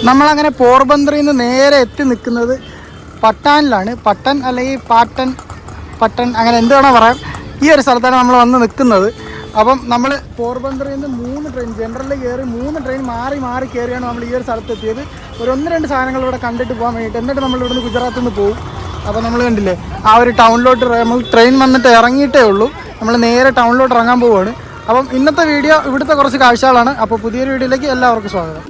നമ്മളങ്ങനെ പോർബന്തറിൽ നിന്ന് നേരെ എത്തി നിൽക്കുന്നത് പട്ടാനിലാണ്. പട്ടൻ അല്ലെങ്കിൽ പട്ടൻ അങ്ങനെ എന്ത് വേണം പറയാം. ഈ ഒരു സ്ഥലത്താണ് നമ്മൾ വന്ന് നിൽക്കുന്നത്. അപ്പം നമ്മൾ പോർബന്തറിൽ നിന്ന് 3 ട്രെയിൻ ജനറലിൽ കയറി 3 ട്രെയിൻ മാറി കയറിയാണ് നമ്മൾ ഈ ഒരു സ്ഥലത്ത് എത്തിയത്. ഒരു 1-2 സാധനങ്ങൾ ഇവിടെ കണ്ടിട്ട് പോകാൻ വേണ്ടിയിട്ട്. എന്നിട്ട് നമ്മൾ ഇവിടുന്ന് ഗുജറാത്തിൽ നിന്ന് പോകും. അപ്പോൾ നമ്മൾ കണ്ടില്ലേ ആ ഒരു ടൗണിലോട്ട് നമ്മൾ ട്രെയിൻ വന്നിട്ട് ഇറങ്ങിയിട്ടേ ഉള്ളൂ. നമ്മൾ നേരെ ടൗണിലോട്ട് ഇറങ്ങാൻ പോവുകയാണ്. അപ്പം ഇന്നത്തെ വീഡിയോ ഇവിടുത്തെ കുറച്ച് കാഴ്ചകളാണ്. അപ്പോൾ പുതിയൊരു വീഡിയോയിലേക്ക് എല്ലാവർക്കും സ്വാഗതം.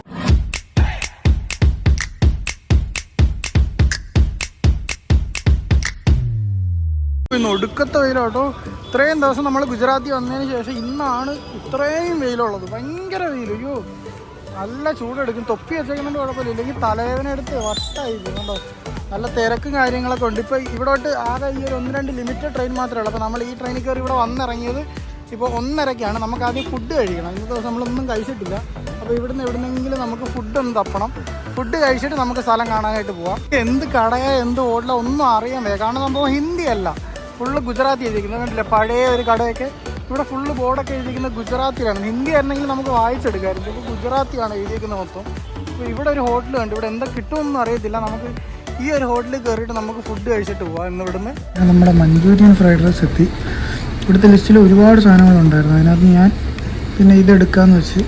ഇന്ന് ഒടുക്കത്തെ വെയിലോട്ടോ. ഇത്രയും ദിവസം നമ്മൾ ഗുജറാത്തിൽ വന്നതിന് ശേഷം ഇന്നാണ് ഇത്രയും വെയിലുള്ളത്. ഭയങ്കര വെയിൽ. അയ്യോ നല്ല ചൂടെടുക്കും. തൊപ്പി വെച്ചേക്കുന്നതിൻ്റെ കുഴപ്പമില്ല, ഇല്ലെങ്കിൽ തലവേദന എടുത്ത് വട്ടായി കണ്ടോ. നല്ല തിരക്കും കാര്യങ്ങളൊക്കെ ഉണ്ട്. ഇപ്പോൾ ഇവിടോട്ട് ആകെ ഈ ഒരു 1-2 ലിമിറ്റഡ് ട്രെയിൻ മാത്രമേ ഉള്ളൂ. അപ്പോൾ നമ്മൾ ഈ ട്രെയിനിൽ കയറി ഇവിടെ വന്നിറങ്ങിയത് ഇപ്പോൾ 1:30-ക്കാണ്. നമുക്ക് ആദ്യം ഫുഡ് കഴിക്കണം. ഇന്നത്തെ ദിവസം നമ്മളൊന്നും കഴിച്ചിട്ടില്ല. അപ്പോൾ എവിടുന്നെങ്കിലും നമുക്ക് ഫുഡ് ഒന്ന് തപ്പണം. ഫുഡ് കഴിച്ചിട്ട് നമുക്ക് സ്ഥലം കാണാനായിട്ട് പോവാം. എന്ത് കടയോ എന്ത് ഹോട്ടലോ ഒന്നും അറിയാൻ വയ്യ. കാരണം സംഭവം ഹിന്ദിയല്ല, ഫുള്ള് ഗുജറാത്തി എഴുതിയിരിക്കുന്നത്. കണ്ടില്ല പഴയ ഒരു കടയൊക്കെ ഇവിടെ ഫുള്ള് ബോർഡൊക്കെ എഴുതിയിരിക്കുന്നത് ഗുജറാത്തിലാണ്. ഹിന്ദി ആയിരുന്നെങ്കിൽ നമുക്ക് വായിച്ചെടുക്കാമായിരുന്നു. ഇപ്പോൾ ഗുജറാത്തിയാണ് എഴുതിയിരിക്കുന്നത് മൊത്തം. ഇപ്പോൾ ഇവിടെ ഒരു ഹോട്ടൽ കണ്ട്. ഇവിടെ എന്താ കിട്ടുമെന്നൊന്നും അറിയത്തില്ല. നമുക്ക് ഈ ഒരു ഹോട്ടലിൽ കയറിയിട്ട് നമുക്ക് ഫുഡ് കഴിച്ചിട്ട് പോകാം. ഇന്ന് ഇവിടുന്ന് നമ്മുടെ മഞ്ചൂരിയൻ ഫ്രൈഡ് റൈസ് എത്തി. ഇവിടുത്തെ ലിസ്റ്റിൽ ഒരുപാട് സാധനങ്ങളുണ്ടായിരുന്നു. അതിനകത്ത് ഞാൻ പിന്നെ ഇതെടുക്കാമെന്ന് വെച്ച്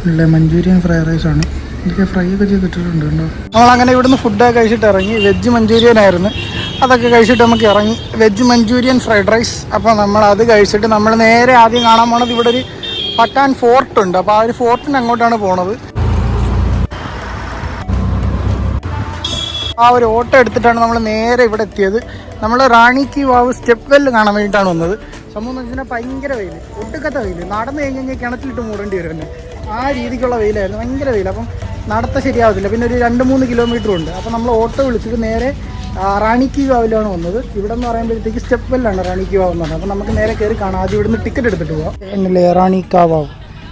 ഉള്ള മഞ്ചൂരിയൻ ഫ്രൈഡ് റൈസാണ്. ഇതൊക്കെ ഫ്രൈ ഒക്കെ ചെയ്തിട്ടുണ്ട് കേട്ടോ. നമ്മളങ്ങനെ ഇവിടുന്ന് ഫുഡൊക്കെ കഴിച്ചിട്ട് ഇറങ്ങി. വെജ് മഞ്ചൂരിയൻ ആയിരുന്നു. അതൊക്കെ കഴിച്ചിട്ട് നമുക്ക് ഇറങ്ങി. Veg Manchurian fried rice. അപ്പോൾ നമ്മൾ അത് കഴിച്ചിട്ട് നമ്മൾ നേരെ ആദ്യം കാണാൻ പോണത് ഇവിടെ ഒരു പട്ടാൻ ഫോർട്ട് ഉണ്ട്. അപ്പോൾ ആ ഒരു ഫോർട്ടിന് അങ്ങോട്ടാണ് പോണത്. ആ ഒരു ഓട്ടോ എടുത്തിട്ടാണ് നമ്മൾ നേരെ ഇവിടെ എത്തിയത്. നമ്മൾ റാണി കി വാവ് സ്റ്റെപ്പ് വെല്ല് കാണാൻ വേണ്ടിയിട്ടാണ് വന്നത്. സംഭവം എന്ന് വെച്ചാൽ ഭയങ്കര വെയിൽ, ഒട്ടുക്കത്തെ വെയിൽ. നടന്നു കഴിഞ്ഞ് കിണറ്റിലിട്ട് മൂടേണ്ടി വരും തന്നെ. ആ രീതിക്കുള്ള വെയിലായിരുന്നു, ഭയങ്കര വെയിൽ. അപ്പം നടത്ത ശരിയാവത്തില്ല. പിന്നെ ഒരു 2-3 കിലോമീറ്റർ ഉണ്ട്. അപ്പോൾ നമ്മൾ ഓട്ടോ വിളിച്ചിട്ട് നേരെ റാണി കി വാവിലാണ് വന്നത്. ഇവിടെ എന്ന് പറയുമ്പോഴത്തേക്ക് സ്റ്റെപ്പ് വെല്ലാണ് റാണി കി വാവ് എന്ന് പറഞ്ഞത്. അപ്പോൾ നമുക്ക് നേരെ കയറി കാണാം. ആദ്യം ഇവിടുന്ന് ടിക്കറ്റ് എടുത്തിട്ട് പോകാം. എന്നല്ലേ റാണി കാ വാവ്.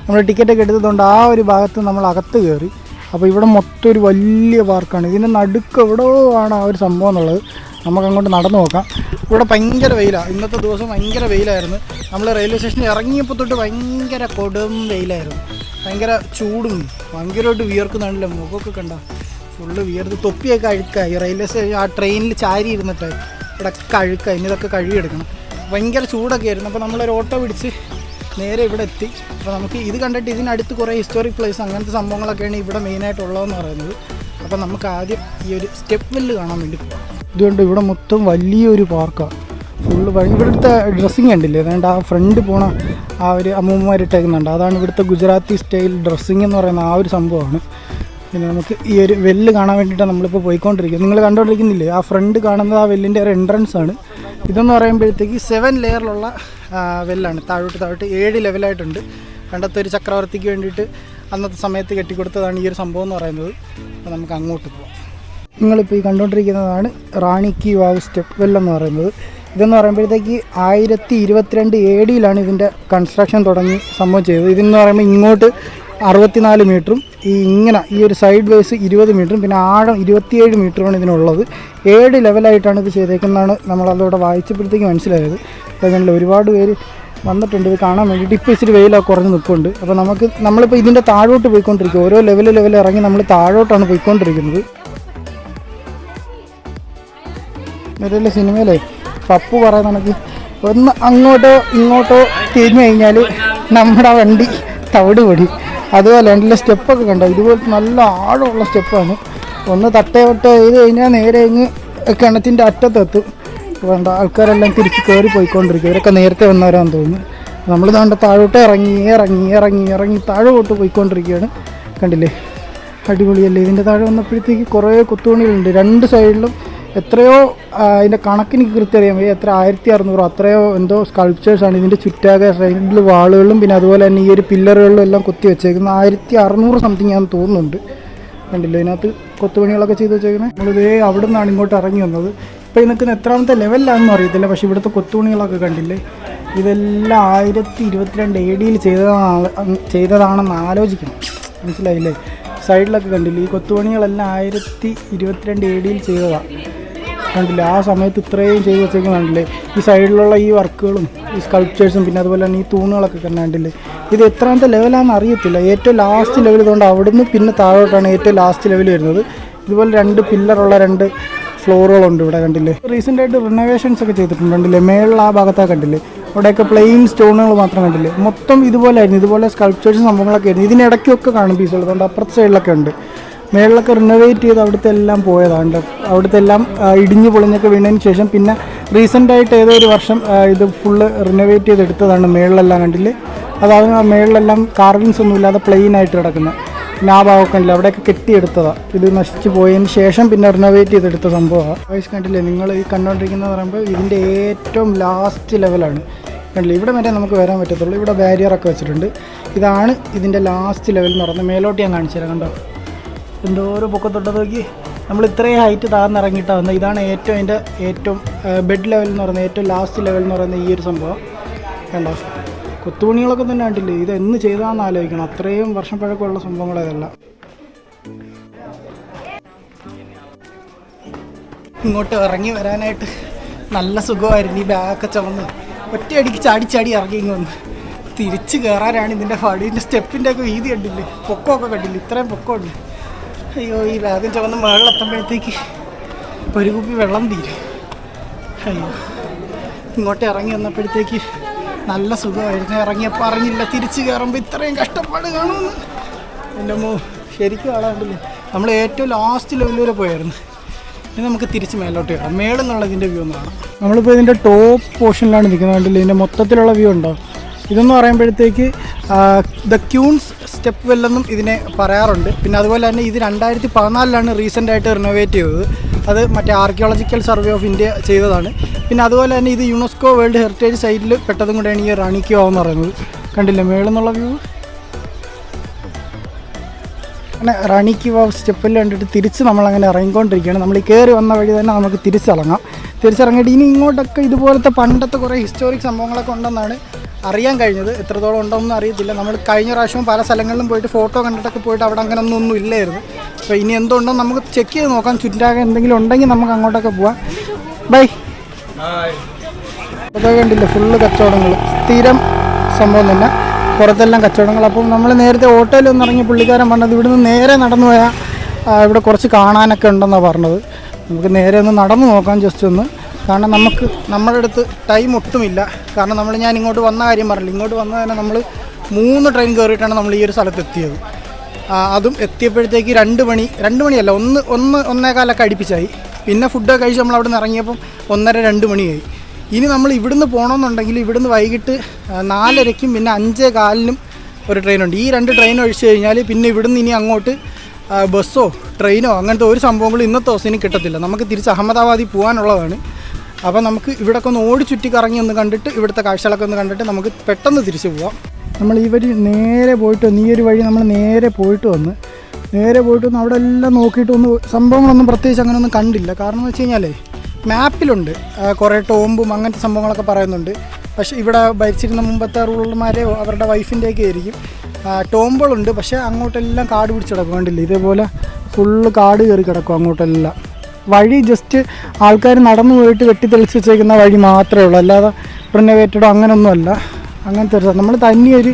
നമ്മൾ ടിക്കറ്റൊക്കെ എടുത്തതുകൊണ്ട് ആ ഒരു ഭാഗത്ത് നമ്മൾ അകത്ത് കയറി. അപ്പോൾ ഇവിടെ മൊത്തം ഒരു വലിയ പാർക്കാണ്. ഇതിൻ്റെ നടുക്ക് എവിടെയോ ആണ് ആ ഒരു സംഭവം എന്നുള്ളത്. നമുക്ക് അങ്ങോട്ട് നടന്നു നോക്കാം. ഇവിടെ ഭയങ്കര വെയിലാണ്. ഇന്നത്തെ ദിവസം ഭയങ്കര വെയിലായിരുന്നു. നമ്മൾ റെയിൽവേ സ്റ്റേഷനിൽ ഇറങ്ങിയപ്പോൾ തൊട്ട് ഭയങ്കര കൊടും വെയിലായിരുന്നു. ഭയങ്കര ചൂടും ഭയങ്കരമായിട്ട് വിയർക്കുന്നുണ്ടല്ലോ. മുഖമൊക്കെ കണ്ട ഫുള്ള് വിയർത്ത് തൊപ്പിയൊക്കെ അഴുക്കായി. റെയിൽവേ സ്റ്റേഷൻ ആ ട്രെയിനിൽ ചാരി ഇരുന്നിട്ട് ഇവിടെ ഒക്കെ അഴുക്കായി. ഇനി ഇതൊക്കെ കഴുകിയെടുക്കണം. ഭയങ്കര ചൂടൊക്കെ ആയിരുന്നു. അപ്പോൾ നമ്മളൊരു ഓട്ടോ പിടിച്ച് നേരെ ഇവിടെ എത്തി. അപ്പോൾ നമുക്ക് ഇത് കണ്ടിട്ട് ഇതിനടുത്ത് കുറേ ഹിസ്റ്റോറിക് പ്ലേസ് അങ്ങനത്തെ സംഭവങ്ങളൊക്കെയാണ് ഇവിടെ മെയിനായിട്ടുള്ളതെന്ന് പറയുന്നത്. അപ്പോൾ നമുക്ക് ആദ്യം ഈ ഒരു സ്റ്റെപ്പ് വെല്ല് കാണാൻ വേണ്ടി പോകാം. ഇതുകൊണ്ട് ഇവിടെ മൊത്തം വലിയൊരു പാർക്കാണ്. ഫുള്ള് ഇവിടുത്തെ ഡ്രസ്സിങ് കണ്ടില്ലേ. അതുകൊണ്ട് ആ ഫ്രണ്ട് പോണ ആ ഒരു അമ്മൂമ്മമാരിട്ടേക്കുന്നുണ്ട്. അതാണ് ഇവിടുത്തെ ഗുജറാത്തി സ്റ്റൈൽ ഡ്രസ്സിങ് എന്ന് പറയുന്ന ആ ഒരു സംഭവമാണ്. പിന്നെ നമുക്ക് ഈ ഒരു വെല്ല് കാണാൻ വേണ്ടിയിട്ടാണ് നമ്മളിപ്പോൾ പോയിക്കൊണ്ടിരിക്കുന്നത്. നിങ്ങൾ കണ്ടുകൊണ്ടിരിക്കുന്നില്ലേ ആ ഫ്രണ്ട് കാണുന്നത് ആ വെല്ലിൻ്റെ ഒരു എൻട്രൻസ് ആണ്. ഇതെന്ന് പറയുമ്പോഴത്തേക്ക് 7 ലെയറിലുള്ള വെല്ലാണ്. താഴോട്ട് 7 ലെവലായിട്ടുണ്ട്. പണ്ടത്തെ ഒരു ചക്രവർത്തിക്ക് വേണ്ടിയിട്ട് അന്നത്തെ സമയത്ത് കെട്ടിക്കൊടുത്തതാണ് ഈ ഒരു സംഭവം എന്ന് പറയുന്നത്. അപ്പോൾ നമുക്ക് അങ്ങോട്ട് പോകാം. നിങ്ങളിപ്പോൾ ഈ കണ്ടുകൊണ്ടിരിക്കുന്നതാണ് റാണി കി വാവ് സ്റ്റെപ്പ് വെല്ലെന്ന് പറയുന്നത്. ഇതെന്ന് പറയുമ്പോഴത്തേക്ക് 1022 AD ഇതിൻ്റെ കൺസ്ട്രക്ഷൻ തുടങ്ങി സംഭവം ചെയ്തത്. ഇതെന്ന് പറയുമ്പോൾ ഇങ്ങോട്ട് 64 മീറ്ററും ഈ ഒരു സൈഡ് വേസ് 20 മീറ്ററും പിന്നെ ആഴം 27 മീറ്ററുമാണ് ഇതിനുള്ളത്. 7 ലെവലായിട്ടാണ് ഇത് ചെയ്തേക്കുന്നതാണ് നമ്മളതോടെ വായിച്ചപ്പോഴത്തേക്ക് മനസ്സിലായത്. അതുകൊണ്ട് ഒരുപാട് പേര് വന്നിട്ടുണ്ട് ഇത് കാണാൻ വേണ്ടിയിട്ട്. ഇപ്പോൾ ഇച്ചിരി വെയിലൊക്കെ കുറഞ്ഞ് നിൽക്കുന്നുണ്ട്. അപ്പോൾ നമ്മളിപ്പോൾ ഇതിൻ്റെ താഴോട്ട് പോയിക്കൊണ്ടിരിക്കും. ഓരോ ലെവൽ ഇറങ്ങി നമ്മൾ താഴോട്ടാണ് പോയിക്കൊണ്ടിരിക്കുന്നത്. ഒരു സിനിമയിലെ പപ്പു പറയുന്ന കണക്ക് ഒന്ന് അങ്ങോട്ടോ ഇങ്ങോട്ടോ തിരിഞ്ഞു കഴിഞ്ഞാൽ നമ്മുടെ വണ്ടി തവിട് പൊടി. അതുപോലെ എൻ്റെ സ്റ്റെപ്പൊക്കെ കണ്ടോ. ഇതുപോലത്തെ നല്ല ആഴമുള്ള സ്റ്റെപ്പാണ്. ഒന്ന് തട്ടേ ചെയ്ത് കഴിഞ്ഞാൽ നേരെ ഇങ്ങ് കിണറ്റിൻ്റെ അറ്റത്തെത്തും. വേണ്ട ആൾക്കാരെല്ലാം തിരിച്ച് കയറി പോയിക്കൊണ്ടിരിക്കും. ഇവരൊക്കെ നേരത്തെ വന്നവരാന്ന് തോന്നുന്നു. നമ്മൾ വേണ്ട താഴോട്ട് ഇറങ്ങി താഴോട്ട് പോയിക്കൊണ്ടിരിക്കുകയാണ്. കണ്ടില്ലേ അടിപൊളിയല്ലേ. ഇതിൻ്റെ താഴെ വന്നപ്പോഴത്തേക്ക് കുറേ കൊത്തുപണികളുണ്ട് 2 സൈഡിലും. എത്രയോ അതിൻ്റെ കണക്കിന് കൃത്യം അറിയാൻ വയ്യ. എത്ര 1600 അത്രയോ എന്തോ സ്കൾപ്ചേഴ്സാണ് ഇതിൻ്റെ ചുറ്റാകെ സൈഡിൽ വാളുകളിലും പിന്നെ അതുപോലെ തന്നെ ഈ ഒരു പില്ലറുകളിലും എല്ലാം കൊത്തി വെച്ചേക്കുന്നത്. 1600 സംതിങ് ആണെന്ന് തോന്നുന്നുണ്ട്. കണ്ടില്ലേ ഇതിനകത്ത് കൊത്തുപണികളൊക്കെ ചെയ്ത് വെച്ചേക്കുന്നത്. നമ്മളിതേ അവിടെ നിന്നാണ് ഇങ്ങോട്ട് ഇറങ്ങി വന്നത്. ഇപ്പോൾ ഈ നിൽക്കുന്ന എത്രാമത്തെ ലെവലിലാണെന്നും അറിയത്തില്ല. പക്ഷേ ഇവിടുത്തെ കൊത്തുപണികളൊക്കെ കണ്ടില്ലേ. ഇതെല്ലാം 1022 AD ചെയ്തതാണെന്ന് ആലോചിക്കണം. മനസ്സിലായില്ലേ. സൈഡിലൊക്കെ കണ്ടില്ലേ ഈ കൊത്തുപണികളെല്ലാം 1022 AD ചെയ്തതാണ്. കണ്ടില്ലേ ആ സമയത്ത് ഇത്രയും ചെയ്ത് വെച്ചേക്കുന്നുണ്ടല്ലേ. ഈ സൈഡിലുള്ള ഈ വർക്കുകളും ഈ സ്കൾപ്ചേഴ്സും പിന്നെ അതുപോലെ തന്നെ ഈ തൂണുകളൊക്കെ കണ്ടില്ലേ. ഇത് എത്രാമത്തെ ലെവലാണെന്ന് അറിയത്തില്ല. ഏറ്റവും ലാസ്റ്റ് ലെവൽ ഇതുകൊണ്ട് അവിടുന്ന് പിന്നെ താഴോട്ടാണ് ഏറ്റവും ലാസ്റ്റ് ലെവൽ വരുന്നത്. ഇതുപോലെ 2 പില്ലറുള്ള 2 ഫ്ലോറുകളുണ്ട് ഇവിടെ കണ്ടില്ലേ. റീസെൻ്റായിട്ട് റിനോവേഷൻസ് ഒക്കെ ചെയ്തിട്ടുണ്ട് കണ്ടില്ലേ. മേളിൽ ആ ഭാഗത്തൊക്കെ കണ്ടില്ലേ, അവിടെയൊക്കെ പ്ലെയിൻ സ്റ്റോണുകൾ മാത്രം കണ്ടില്ലേ. മൊത്തം ഇതുപോലെ ആയിരുന്നു, ഇതുപോലെ സ്കൾപ്ചേഴ്സും സംഭവങ്ങളൊക്കെ ആയിരുന്നു. ഇതിനിടയ്ക്കൊക്കെ കാണും പീസുകൾ. അതുകൊണ്ട് അപ്പുറത്തെ സൈഡിലൊക്കെ ഉണ്ട്. മേളിലൊക്കെ റിനോവേറ്റ് ചെയ്ത് അവിടുത്തെ എല്ലാം പോയതാണ്. അവിടുത്തെ എല്ലാം ഇടിഞ്ഞു പൊളിഞ്ഞൊക്കെ വീണതിന് ശേഷം പിന്നെ റീസെൻ്റായിട്ട് ഏതോ ഒരു വർഷം ഇത് ഫുള്ള് റിനോവേറ്റ് ചെയ്തെടുത്തതാണ്. മേളിലെല്ലാം കണ്ടില്ലേ, അതായത് ആ മേളിലെല്ലാം കാർവിങ്സ് ഒന്നും ഇല്ലാതെ പ്ലെയിൻ ആയിട്ട് കിടക്കുന്നത്. പിന്നെ ആ ഭാഗമൊക്കെ ഉണ്ടല്ലോ, അവിടെയൊക്കെ കെട്ടിയെടുത്തതാണ്. ഇത് നശിച്ച് പോയതിന് ശേഷം പിന്നെ റിനോവേറ്റ് ചെയ്തെടുത്ത സംഭവമാണ്. വയസ്സ് കണ്ടില്ലേ നിങ്ങൾ ഈ കണ്ടുകൊണ്ടിരിക്കുന്നത് പറയുമ്പോൾ ഇതിൻ്റെ ഏറ്റവും ലാസ്റ്റ് ലെവലാണ് കണ്ടില്ലേ. ഇവിടെ വരെ നമുക്ക് വരാൻ പറ്റത്തുള്ളൂ. ഇവിടെ ബാരിയറൊക്കെ വെച്ചിട്ടുണ്ട്. ഇതാണ് ഇതിൻ്റെ ലാസ്റ്റ് ലെവൽ എന്ന് പറയുന്നത്. മേലോട്ട് ഞാൻ കാണിച്ചു തരാം. കണ്ടോ എന്തോരോ പൊക്കത്തൊട്ട് നോക്കി. നമ്മൾ ഇത്രയും ഹൈറ്റ് താഴ്ന്നിറങ്ങിയിട്ടാണ് വന്നത്. ഇതാണ് ഏറ്റവും ബെഡ് ലെവൽ എന്ന് പറയുന്നത്, ഏറ്റവും ലാസ്റ്റ് ലെവൽ എന്ന് പറയുന്നത് ഈ ഒരു സംഭവം. കണ്ടോ കൊത്തുപണികളൊക്കെ തന്നെ കണ്ടില്ലേ. ഇത് എന്ന് ചെയ്താന്ന് ആലോചിക്കണം. അത്രയും വർഷം പഴക്കമുള്ള സംഭവങ്ങളതെല്ലാം. ഇങ്ങോട്ട് ഇറങ്ങി വരാനായിട്ട് നല്ല സുഖമായിരുന്നു. ഈ ബാഗൊക്കെ ചുമന്ന് ഒറ്റയടിക്ക് ചാടി ഇറങ്ങി ഇങ്ങ് വന്ന് തിരിച്ച് കയറാനാണ് ഇതിൻ്റെ ഇതിൻ്റെ സ്റ്റെപ്പിൻ്റെ ഒക്കെ വീതി കണ്ടില്ലേ, പൊക്കമൊക്കെ കണ്ടില്ലേ, ഇത്രയും പൊക്കമുണ്ട്. അയ്യോ ഈ ബാഗും ചുമന്ന് മുകളിലെത്തുമ്പോഴത്തേക്ക് ഒരു കുപ്പി വെള്ളം തീരും. അയ്യോ ഇങ്ങോട്ട് ഇറങ്ങി വന്നപ്പോഴത്തേക്ക് നല്ല സുഖമായിരുന്നു. ഇറങ്ങിയപ്പോൾ അറിഞ്ഞില്ല തിരിച്ച് കയറുമ്പോൾ ഇത്രയും കഷ്ടപ്പാട് കാണുമെന്ന്. എൻ്റെ ശരിക്കും ആളാണ്ടില്ലേ. നമ്മൾ ഏറ്റവും ലാസ്റ്റ് ലെവൽ വരെ പോയായിരുന്നു. ഇനി നമുക്ക് തിരിച്ച് മേലോട്ട് കയറാം. മേളിൽ നിന്നുള്ള ഇതിൻ്റെ വ്യൂ ഒന്ന് കാണാം. നമ്മളിപ്പോൾ ഇതിൻ്റെ ടോപ്പ് പോർഷനിലാണ് നിൽക്കുന്നത് കണ്ടില്ലേ. ഇതിൻ്റെ മൊത്തത്തിലുള്ള വ്യൂ ഉണ്ടോ. ഇതെന്ന് പറയുമ്പോഴത്തേക്ക് ദ ക്യൂൺസ് സ്റ്റെപ്പ് വെല്ലെന്നും ഇതിനെ പറയാറുണ്ട്. പിന്നെ അതുപോലെ തന്നെ ഇത് 2014 റീസെൻ്റായിട്ട് റിനോവേറ്റ് ചെയ്തത്. അത് മറ്റേ ആർക്കിയോളജിക്കൽ സർവേ ഓഫ് ഇന്ത്യ ചെയ്തതാണ്. പിന്നെ അതുപോലെ തന്നെ ഇത് യുനെസ്കോ വേൾഡ് ഹെറിറ്റേജ് സൈറ്റിൽ പെട്ടതും കൂടെയാണ് ഈ റാണി കി വാവ് എന്ന് പറയുന്നത്. കണ്ടില്ലേ മേളിൽ നിന്നുള്ള വ്യൂ. അങ്ങനെ റാണി കി വാവ് സ്റ്റെപ്പിൽ കണ്ടിട്ട് തിരിച്ച് നമ്മളങ്ങനെ ഇറങ്ങിക്കൊണ്ടിരിക്കുകയാണ്. നമ്മൾ ഈ കയറി വന്ന വഴി തന്നെ നമുക്ക് തിരിച്ചിറങ്ങിയിട്ട് ഇനി ഇങ്ങോട്ടൊക്കെ ഇതുപോലത്തെ പണ്ടത്തെ കുറേ ഹിസ്റ്റോറിക് സംഭവങ്ങളൊക്കെ ഉണ്ടെന്നാണ് അറിയാൻ കഴിഞ്ഞത്. എത്രത്തോളം ഉണ്ടോയെന്നും അറിയത്തില്ല. നമ്മൾ കഴിഞ്ഞ പ്രാവശ്യവും പല സ്ഥലങ്ങളിലും പോയിട്ട് ഫോട്ടോ കണ്ടിട്ടൊക്കെ പോയിട്ട് അവിടെ അങ്ങനെ ഒന്നും ഇല്ലായിരുന്നു. അപ്പോൾ ഇനി എന്തുണ്ടോ നമുക്ക് ചെക്ക് ചെയ്ത് നോക്കാം. ചുറ്റാകെ എന്തെങ്കിലും ഉണ്ടെങ്കിൽ നമുക്ക് അങ്ങോട്ടൊക്കെ പോവാം. ബൈ. അതൊക്കെ കണ്ടില്ലേ ഫുള്ള് കച്ചവടങ്ങൾ, സ്ഥിരം സംഭവം തന്നെ. പുറത്തെല്ലാം കച്ചവടങ്ങൾ. അപ്പം നമ്മൾ നേരത്തെ ഓട്ടോയിൽ ഒന്നിറങ്ങി പുള്ളിക്കാരൻ പറഞ്ഞത് ഇവിടുന്ന് നേരെ നടന്നു പോയാൽ ഇവിടെ കുറച്ച് കാണാനൊക്കെ ഉണ്ടെന്നാണ് പറഞ്ഞത്. നമുക്ക് നേരെ ഒന്ന് നടന്നു നോക്കാം ജസ്റ്റ് ഒന്ന്. കാരണം നമ്മുടെ അടുത്ത് ടൈം ഒട്ടുമില്ല. കാരണം ഞാൻ ഇങ്ങോട്ട് വന്ന കാര്യം പറഞ്ഞില്ല. ഇങ്ങോട്ട് വന്ന തന്നെ നമ്മൾ 3 ട്രെയിൻ കയറിയിട്ടാണ് നമ്മൾ ഈ ഒരു സ്ഥലത്ത് എത്തിയത്. അതും എത്തിയപ്പോഴത്തേക്ക് 2 മണിയല്ല 1:15 അടുപ്പിച്ചായി. പിന്നെ ഫുഡൊക്കെ കഴിച്ച് നമ്മൾ അവിടെ നിന്ന് ഇറങ്ങിയപ്പം 1:30-2 മണിയായി. ഇനി നമ്മൾ ഇവിടുന്ന് പോകണമെന്നുണ്ടെങ്കിൽ ഇവിടുന്ന് വൈകിട്ട് 4:30 പിന്നെ 5:15 ഒരു ട്രെയിനുണ്ട്. ഈ 2 ട്രെയിൻ ഒഴിച്ച് കഴിഞ്ഞാൽ പിന്നെ ഇവിടുന്ന് ഇനി അങ്ങോട്ട് ബസ്സോ ട്രെയിനോ അങ്ങനത്തെ ഒരു സംഭവങ്ങളും ഇന്നത്തെ ദിവസം ഇനി കിട്ടത്തില്ല. നമുക്ക് തിരിച്ച് അഹമ്മദാബാദിൽ പോകാനുള്ളതാണ്. അപ്പോൾ നമുക്ക് ഇവിടെയൊക്കെ ഒന്ന് ഓടി ചുറ്റി കറങ്ങി ഒന്ന് കണ്ടിട്ട് ഇവിടുത്തെ കാഴ്ചകളൊക്കെ ഒന്ന് കണ്ടിട്ട് നമുക്ക് പെട്ടെന്ന് തിരിച്ച് പോവാം. നമ്മൾ ഈ വഴി നേരെ പോയിട്ട് വന്ന്, ഈ ഒരു വഴി നമ്മൾ നേരെ പോയിട്ട് വന്ന് അവിടെ എല്ലാം നോക്കിയിട്ട് സംഭവങ്ങളൊന്നും പ്രത്യേകിച്ച് അങ്ങനെ ഒന്നും കണ്ടില്ല. കാരണം എന്ന് വെച്ച് കഴിഞ്ഞാൽ മാപ്പിലുണ്ട് കുറേ ടോമ്പും അങ്ങനത്തെ സംഭവങ്ങളൊക്കെ പറയുന്നുണ്ട്. പക്ഷേ ഇവിടെ ഭരിച്ചിരുന്ന മുമ്പത്തെ റൂളർമാരെയോ അവരുടെ വൈഫിൻ്റെയൊക്കെ ആയിരിക്കും. ടോമ്പുകളുണ്ട്, പക്ഷേ അങ്ങോട്ടെല്ലാം കാട് പിടിച്ച് കിടക്കും. കണ്ടില്ല ഇതേപോലെ ഫുള്ള് കാട് കയറി കിടക്കും അങ്ങോട്ടെല്ലാം. വഴി ജസ്റ്റ് ആൾക്കാർ നടന്നു പോയിട്ട് വെട്ടിത്തെളിച്ച് വെച്ചേക്കുന്ന വഴി മാത്രമേ ഉള്ളൂ, അല്ലാതെ റിനോവേറ്റഡോ അങ്ങനെയൊന്നുമല്ല. അങ്ങനത്തെ ഒരു നമ്മൾ തന്നെയൊരു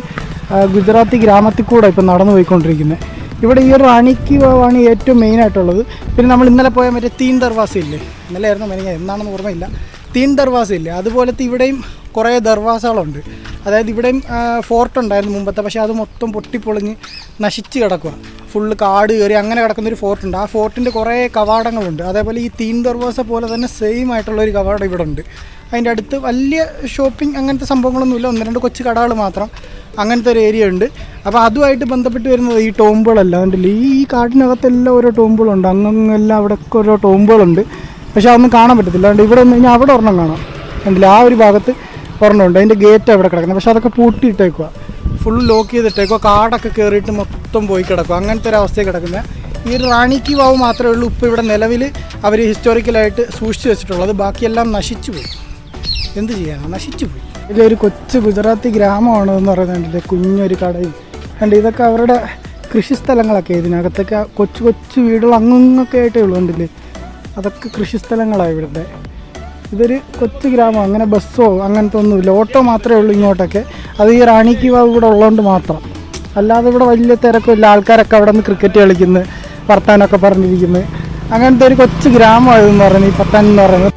ഗുജറാത്തി ഗ്രാമത്തിൽ കൂടെ ഇപ്പം നടന്നു പോയിക്കൊണ്ടിരിക്കുന്നത്. ഇവിടെ ഈ ഒരു റാണി കി വാവാണ് ഏറ്റവും മെയിനായിട്ടുള്ളത്. പിന്നെ നമ്മൾ ഇന്നലെ പോയ മറ്റേ തീൻ ദർവാസ ഇല്ലേ, ഇന്നലെ ആയിരുന്നു മെനങ്ങ എന്താണെന്ന് ഓർമ്മയില്ല, തീൻ ദർവാസ ഇല്ലേ, അതുപോലത്തെ ഇവിടെയും കുറേ ദർവാസകളുണ്ട്. അതായത് ഇവിടെയും ഫോർട്ട് ഉണ്ടായിരുന്നു മുമ്പത്തെ, പക്ഷേ അത് മൊത്തം പൊട്ടിപ്പൊളിഞ്ഞ് നശിച്ച് കിടക്കുക. ഫുള്ള് കാട് കയറി അങ്ങനെ കിടക്കുന്നൊരു ഫോർട്ടുണ്ട്. ആ ഫോർട്ടിൻ്റെ കുറേ കവാടങ്ങളുണ്ട്. അതേപോലെ ഈ തീൻ ദർവാസ പോലെ തന്നെ സെയിം ആയിട്ടുള്ളൊരു കവാടം ഇവിടെ ഉണ്ട്. അതിൻ്റെ അടുത്ത് വലിയ ഷോപ്പിംഗ് അങ്ങനത്തെ സംഭവങ്ങളൊന്നുമില്ല, 1-2 കൊച്ചു കടകൾ മാത്രം, അങ്ങനത്തെ ഒരു ഏരിയ ഉണ്ട്. അപ്പോൾ അതുമായിട്ട് ബന്ധപ്പെട്ട് വരുന്നത് ഈ ടോമ്പുകളെല്ലാം കണ്ടില്ല. ഈ കാട്ടിനകത്തെല്ലാം ഓരോ ടോമ്പുകളുണ്ട്, അങ്ങെല്ലാം അവിടെയൊക്കെ ഓരോ ടോമ്പുകളുണ്ട്. പക്ഷേ അതൊന്നും കാണാൻ പറ്റത്തില്ല. അതുകൊണ്ട് ഇവിടെ വന്നു കഴിഞ്ഞാൽ അവിടെ ഒരെണ്ണം കാണാം കണ്ടില്ല. ആ ഒരു ഭാഗത്ത് ഒരെണ്ണമുണ്ട്, അതിൻ്റെ ഗേറ്റ് അവിടെ കിടക്കുന്നത്. പക്ഷേ അതൊക്കെ പൂട്ടിയിട്ടേക്കുക, ഫുൾ ലോക്ക് ചെയ്തിട്ടേക്കുക, കാടൊക്കെ കയറിയിട്ട് മൊത്തം പോയി കിടക്കുക. അങ്ങനത്തെ ഒരു അവസ്ഥയിൽ കിടക്കുന്നത്. ഈ ഒരു റാണി കി വാവ് മാത്രമേ ഉള്ളൂ ഇപ്പോൾ ഇവിടെ നിലവിൽ അവർ ഹിസ്റ്റോറിക്കലായിട്ട് സൂക്ഷിച്ച് വെച്ചിട്ടുള്ളത്. ബാക്കിയെല്ലാം നശിച്ചു പോയി. എന്ത് ചെയ്യാനാണ്, നശിച്ചു പോയി. ഇതിലൊരു കൊച്ചു ഗുജറാത്തി ഗ്രാമമാണ് എന്ന് പറയുന്നുണ്ട്, കുഞ്ഞൊരു കടയും കണ്ട്. ഇതൊക്കെ അവരുടെ കൃഷിസ്ഥലങ്ങളൊക്കെ, ഇതിനകത്തൊക്കെ കൊച്ചു കൊച്ചു വീടുകൾ അങ്ങൊക്കെ ആയിട്ടേ ഉള്ളൂ കണ്ടില്ലേ. അതൊക്കെ കൃഷിസ്ഥലങ്ങളാണ് ഇവിടുത്തെ. ഇതൊരു കൊച്ചു ഗ്രാമം, അങ്ങനെ ബസ്സോ അങ്ങനത്തെ ഒന്നുമില്ല, ഓട്ടോ മാത്രമേ ഉള്ളൂ ഇങ്ങോട്ടൊക്കെ. അത് ഈ റാണി കി വാവ് ഇവിടെ ഉള്ളതുകൊണ്ട് മാത്രം. അല്ലാതെ ഇവിടെ വലിയ തിരക്കില്ല. ആൾക്കാരൊക്കെ അവിടെ നിന്ന് ക്രിക്കറ്റ് കളിക്കുന്നു, വർത്താനമൊക്കെ പറഞ്ഞിരിക്കുന്നു. അങ്ങനത്തെ ഒരു കൊച്ചു ഗ്രാമമായതെന്ന് പറയുന്നത് ഈ പത്താൻ എന്ന് പറയുന്നത്.